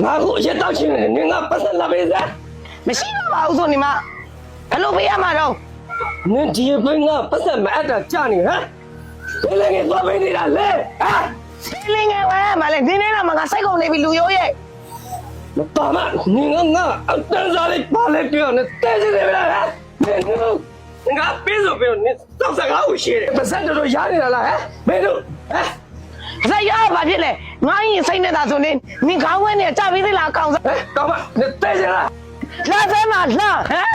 ငါကိုရက်တော့ချင်းနေငါပတ်စံလာပေးစမ်းမရှိတော့ပါဘူးဆိုနေမှာဘယ်လိုပေးရမှာတော့နင်ဒီဘင်းငါပတ်စံမအပ်တာကြာနေဟမ်ဘယ်လဲငါသွားပေးနေတာလဲဟာဆေးလင်းငယ်ဝဲမှာလေဒီနေ့တော့မကစိတ်ကုန်နေပြီလူရိုးရဲ့မတော်မနင်ငါအတန်းစားလေးပါလေပြောနေတဲစနေပြီလားဟမ်ငါပေးဆိုပြောနေတောက်စကားကိုရှင်းတယ်ပတ်စံတော်ရနေတာလားဟမ်ဘယ်လိုဟမ်စိတ်ရပါဖြစ်လေငါရင်စိတ်နေတာဆိုနေနင်ခေါင်းဝဲနေကြပြီးသေးလားအကောင်စားကောင်းမနေတဲစလားလာစမ်းမလာဟမ်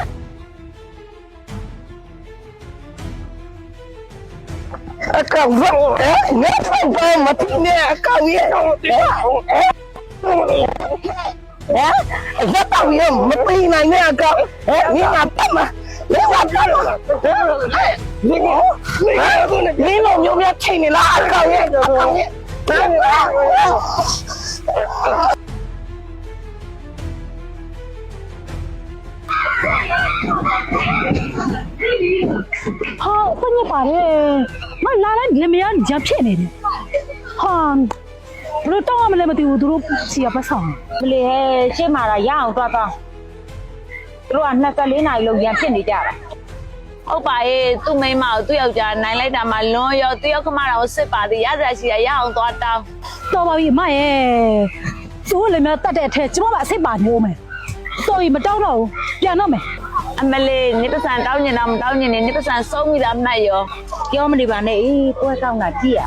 အကောင်ကငါတော့မတင်နဲ့အကောင်ရဲ့ဟမ်ဇက်တော်ရမပင်းနိုင်နဲ့အကောင်ဟဲ့နင်ကပတ်မှာနင်ကပတ်လို့နင်တို့မျိုးများချိန်နေလားအကောင်ရဲ့အကောင်ရဲ့ဟာဘယ်နဲ့ပါလဲမလာတဲ့လင်မယားကြဖြစ်နေတယ်ဟာဘလို့တောင်းရမလဲမသိဘူးသူတို့စီရပတ်ဆောင်မလေဟဲ့ရှင်းမာတာရအောင်တွားတော့သူတို့က24နာရီလုံးရံဖြစ်နေကြတာဟုတ်ပါရဲ့သူ့မိန်းမကိုသူ့ယောက်ျားနိုင်လိုက်တာမှလွန်ရောသူ့ယောက်ခမတော်ကိုစစ်ပါသေးရစရာရှိရရအောင်သွားတောင်းတော်ပါပြီမရဲ့သူ့လင်မယားတတ်တဲ့အထက်ကျမကအစိတ်ပါနေဦးမယ်တော်ပြီမတောင်းတော့ဘူးပြန်တော့မယ်အမလေးနိပစံတောင်းနေတာမတောင်းနေနိပစံစုံးမိတာမှတ်ရောပြောမနေပါနဲ့အေးပွဲတောင်းတာကြည့်ရ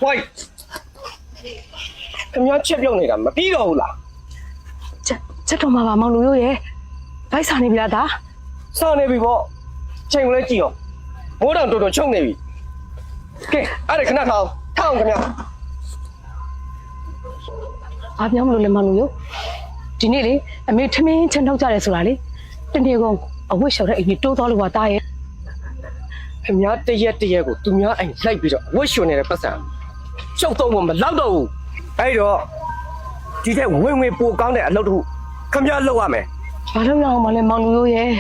ဝိုင်းခင်ဗျားချက်ပြုတ်နေတာမပြီးတော့ဘူးလားချက်တော်မှာပါမောင်လူရိုးရဲ့ဗိုက်စာနေပြီလားဒါစောင့်နေပြီပေါ့ချိန်ကိုလည်းကြည့်အောင်ဘိုးတော်တော်တော်ချုံနေပြီကဲအဲ့ဒါခဏထောင်းခင်ဗျာအားပြောင်းမလို့လေမောင်လူရိုးဒီနေ့လေအမေထမင်းချက်ထုတ်ကြတယ်ဆိုတာလေတနေ့ကုန်အဝတ်လျှော်တဲ့အိမ်ကြီးတိုးသွားလို့ပါတာရဲ့ခင်ဗျားတရက်ကိုသူများအိမ်လိုက်ပြီးတော့ဝတ်ရှင်နေတဲ့ပတ်စံကျုပ်တော့မလောက်တော့ဘူးအဲ့တော့ဒီတဲ့ဝင်ပိုကောင်းတဲ့အလုပ်တစ်ခုခင်ဗျားလုပ်ရမယ်ဘာလို့ရအောင်မလဲမောင်လူရိုးရဲ့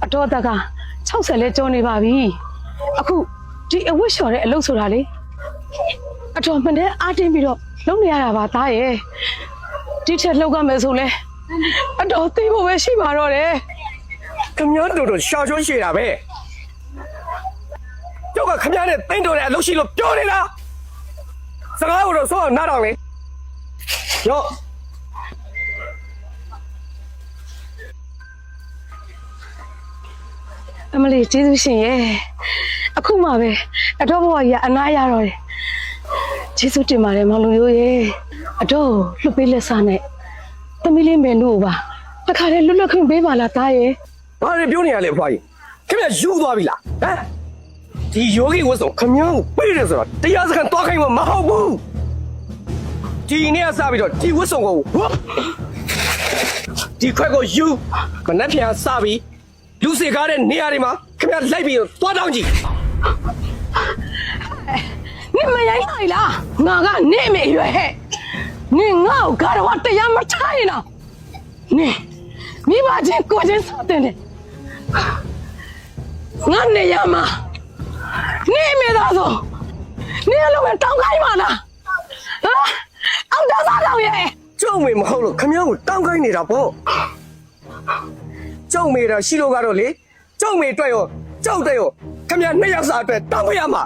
အတော်တက်က60လဲကျော်နေပါပြီအခုဒီအဝတ်လျှော်တဲ့အလုပ်ဆိုတာလေအတော်မှန်တဲ့အားတင်းပြီးတော့လုပ်နေရတာပါသားရဲ့ဒီထက်လောက်ကမယ်ဆိုလဲအတော်သိဖို့ပဲရှိပါတော့တယ်ခင်ဗျားတော်ရှာချွန်းရှည်တာပဲကျုပ်ကခင်ဗျားနဲ့တင်းတော်တဲ့အလုပ်ရှိလို့ပြောနေတာစကားကိုတော့စောနားတော်လေရောအမလေးကျေးဇူးရှင်ရဲ့အခုမှပဲအတော်ဘဝကြီးအနားရတော့တယ်ကျေးဇူးတင်ပါတယ်မောင်လူရိုးရဲ့အတော်လွတ်ပေးလက်စားနဲ့သမီးလေးမင်းတို့ပါတခါတည်းလွတ်ခွင့်ပေးပါလားသားရဲ့ဘာတွေပြောနေရလဲအဖွားကြီးခင်ဗျားယူသွားပြီလားဟမ်ဒီယောဂီဝတ်ဆောင်ခင်ဗျားကိုပေးတယ်ဆိုတော့တရားစခန်းသွားခိုင်းမှာမဟုတ်ဘူးဒီနေ့ကစပြီးတော့ဒီဝတ်ဆောင်ကိုဒီခွက်ကိုယူမနှက်ပြန်စပြီးလူစီကားတဲ့နေရာတွေမှာခင်ဗျားလိုက်ပြီးတော့သွားတောင်းကြည့်နင်မရိုင်းလိုက်လားငါကနေမေရွယ်ဟဲ့နင်ငါ့ကိုကတော့တရားမချရင်လားနင်မိဘချင်းကိုချင်းစတဲ့ငါနေရမှာနေမေသားဆိုနေလို့ပဲတောင်းခိုင်းပါလားဟာအောက်တော့စားရဲ့ကျုံမေမဟုတ်လို့ခင်ဗျားကိုတောင်းခိုင်းနေတာပေါ့ကျုံမေတော့ရှိလို့ကတော့လေကျုံမေအတွက်ရောကျုပ်တဲ့ရောခင်ဗျားနှစ်ယောက်စာအတွက်တောင်းပေးရမှာ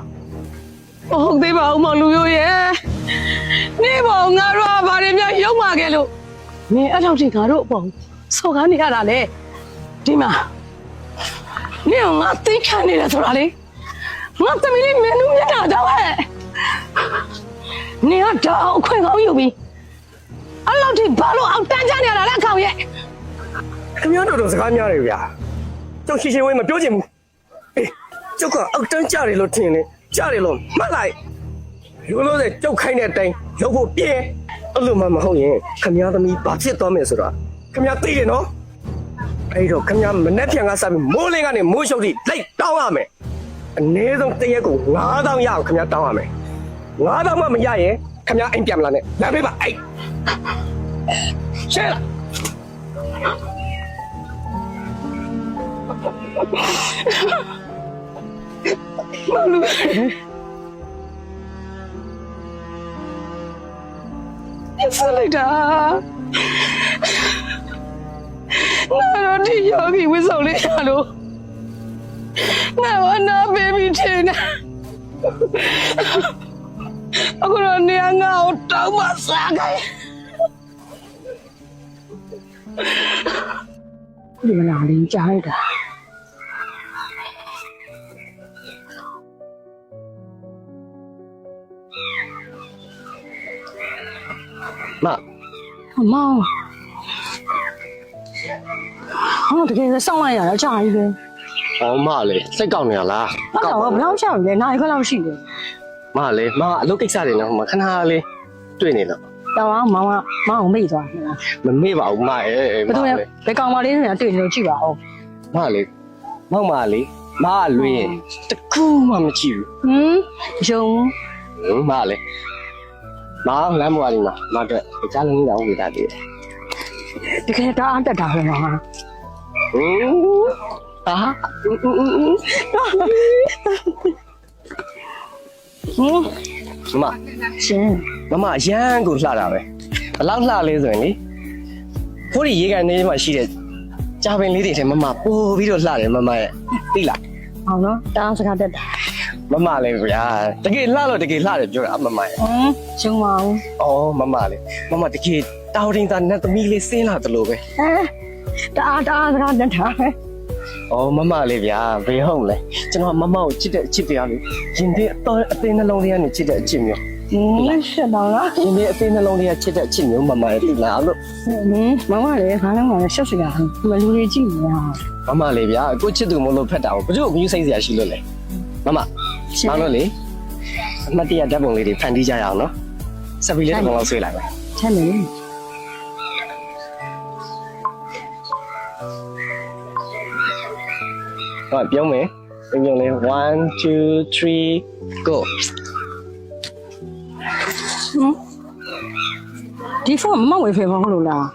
ဟုတ်သေးပါဦးမောင်လူရိုးရဲ့နေပေါ်ငါတို့ကဘာတွေများရုံမာခဲ့လို့နင်အဲ့လောက်ထိငါတို့အပေါ်စော်ကားနေရတာလေဒီမှာနင်ငါသိခံနေတယ်ဆိုတာလေငါသမီးလေးမင်းတို့မျက်နှာတော့ဟဲ့နင်ကတော့အခွင့်ကောင်းယူပြီးအဲ့လောက်ထိဘာလို့အောင်တန်းချနေရတာလဲအကောင်ရဲ့ခင်ဗျားတို့စကားများတယ်ဗျာကျုပ်ရှင်းရှင်းဝေးမပြောချင်ဘူးအေးကျုပ်ကအောက်တန်းကြတယ်လို့ထင်တယ်ကြားတယ်လို့မှတ်လိုက်ရိုးလို့တဲ့ကြောက်ခိုင်းတဲ့အတိုင်းလုပ်ဖို့ပြဲအဲ့လိုမှမဟုတ်ရင်ခမည်းသမီးဘာဖြစ်သွားမယ်ဆိုတာခမည်းသိတယ်နော်အဲ့တော့ခမည်းမနဲ့ပြန်ကစားပြီးမိုးလင်းကနေမိုးရှုပ်ထိလိုက်တောင်းရမယ် အနည်းဆုံးတစ်ရက်ကို9000ရအောင်ခင်ဗျာတောင်းရမယ်9000မှမရရင်ခင်ဗျာအိမ်ပြန်မလာနဲ့လာပေးပါအဲ့ရှဲလာ ဆက်လိုက်တာငါတို့ဒီယောဂီဝိစုံလေးရလို့ငါဘာနာဘေဘီထင်နေအခုတော့နေငါ့ကိုတောင်းမစားခိုင်းဒီမလာလင်းကြားရတာ မ အမောင်ဟောတကယ်စောင့်လိုက်ရတာကြာပြီပဲ ဟောမလေးစိတ်ကောက်နေရလား ဟုတ်တော့ဘယ်လောက်ကြာပြီလဲနိုင်ခွက်လောက်ရှိတယ် မလေးမအလုပ်ကိစ္စတွေနော်ဟိုမှာခဏလေးတွေ့နေလို့ တော်အောင်မောင်ကမောင်ကိုမိသွားတယ် မမေ့ပါဘူးမရဲ့ ဘယ်သူလဲဘယ်ကောင်မလေးတွေကတွေ့နေလို့ကြည့်ပါဦး မလေးမောက်မလေးမကလွေးရင်တကူမှမကြည့် ဟမ်ယုံ ဘူးမလေးမလမ်းမွားလေးမှာမအတွက်ကြားလုံးလေးတောင်ဝေတာတည်း တကယ်တအားတက်တာပဲမောင်က ဟင်းအာ ဟမ် မ ရှင် မရမ်းကိုလှတာပဲဘယ်လောက်လှလေးဆိုရင်လေခိုးဒီရေကန်နေမှာရှိတဲ့ကြာပင်လေးတွေထဲမပို့ပြီးတော့လှတယ်မရဲ့သိလား မောင်နော်တအားစကားတက်တာ မလေးဗျာတကယ်လှလို့တကယ်လှတယ်ပြောတာမရဲ့ ဟမ်ယုံပါဦး အော်မလေးတကယ်တောင်းတင်တာနဲ့သမီးလေးစင်းလာတယ်လို့ပဲ ဟမ်တအားစကားတက်တာပဲ အော်မလေးဗျာဘယ်ဟုတ်လဲကျွန်တော်မကိုချစ်တဲ့အချစ်တရားလေးရင်ထဲအသေးနှလုံးလေးကနေချစ်တဲ့အချစ်မျိုး ရှက်တော့လား ရင်ထဲအသေးနှလုံးလေးကချစ်တဲ့အချစ်မျိုးမရဲ့သိလားလို့ မောင်ကလည်းခါလုံးကလည်းရှက်စရာဟိုလူတွေကြည့်နေရ မလေးဗျာကိုချစ်သူမလို့ဖက်တာကိုဘယ်သူ့ကိုမြူးစိတ်စရာရှိလို့လဲမမောင်လို့လေအမတ်တရဓာတ်ပုံလေးတွေဖန်တီးကြရအောင်နော်ဆက်ပြီးလေးတစ်ပုံလောက်ဆွေးလိုက်ပါ ချက်နေ ဟုတ်ပြုံးမယ်ပြုံးလေး1 2 3 go ဒီဖုန်းမဝယ်ဖေမဟုတ်လို့လား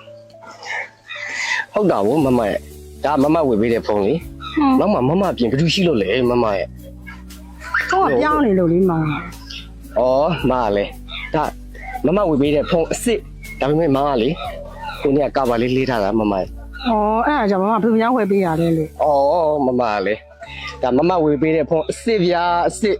ဟုတ်တာဗောမရဲ့ဒါမဝေပေးတဲ့ဖုန်းလေနောက်မှမပြင်ဘယ်သူရှိလို့လဲမရဲ့ ဖုန်းကပြောင်းနေလို့လေမောင် ဩမလည်းဒါမဝေပေးတဲ့ဖုန်းအစ်စ်ဒါပေမဲ့မကလေကိုနေကကာဗာလေးလေးထားတာမရဲ့ ဩအဲ့ဒါကြောင့်မမဘယ်ပြောင်းဝယ်ပေးရတယ်လို့ ဩမလည်းဒါမဝေပေးတဲ့ဖုန်းအစ်စ်ဗျာအစ်စ်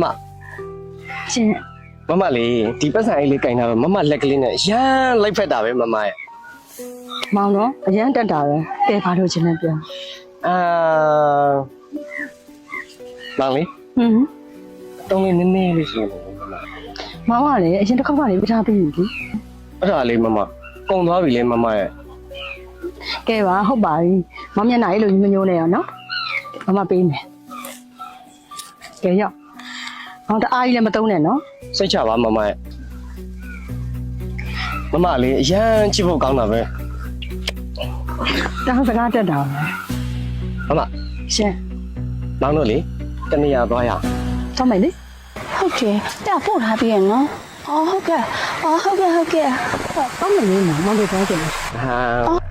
မ ရှင် မလေးဒီပတ်စံအိတ်လေးကင်တာပဲမလက်ကလေးနဲ့ရမ်းလိုက်ဖက်တာပဲမရဲ့ မောင်တော့အရန်တက်တာပဲတဲပါလို့ချင်းလည်းပြော မောင်လေး ဟမ် တုံးလေးနည်းနည်းလေးရှိနေ မောင်ကလည်းအရင်တစ်ခေါက်ကလည်းပြထားပြီးပြီ အဲ့ဒါလေးကုံသွားပြီလေမရဲ့ ကဲပါဟုတ်ပါပြီမောင်မျက်နှာလေးလိုညညိုးနေရနော်မမပေးမယ်ကဲရောက်မောင်တအားကြီးလည်းမသုံးနဲ့နော် စိတ်ချပါမရဲ့လေးအရန်ချစ်ဖို့ကောင်းတာပဲ တောင်းစကားတက်တာပဲ ရှင် မောင်တို့လေတနေရာသွားရအောင် တော့မယ်လေ ဟုတ်တယ်တက်ပို့ထားပြီးရနော်ဟုတ်ကဲ့ဟုတ်ကဲ့ တော့မယ်လေမောင်တို့ပြောကြတယ် ဟာ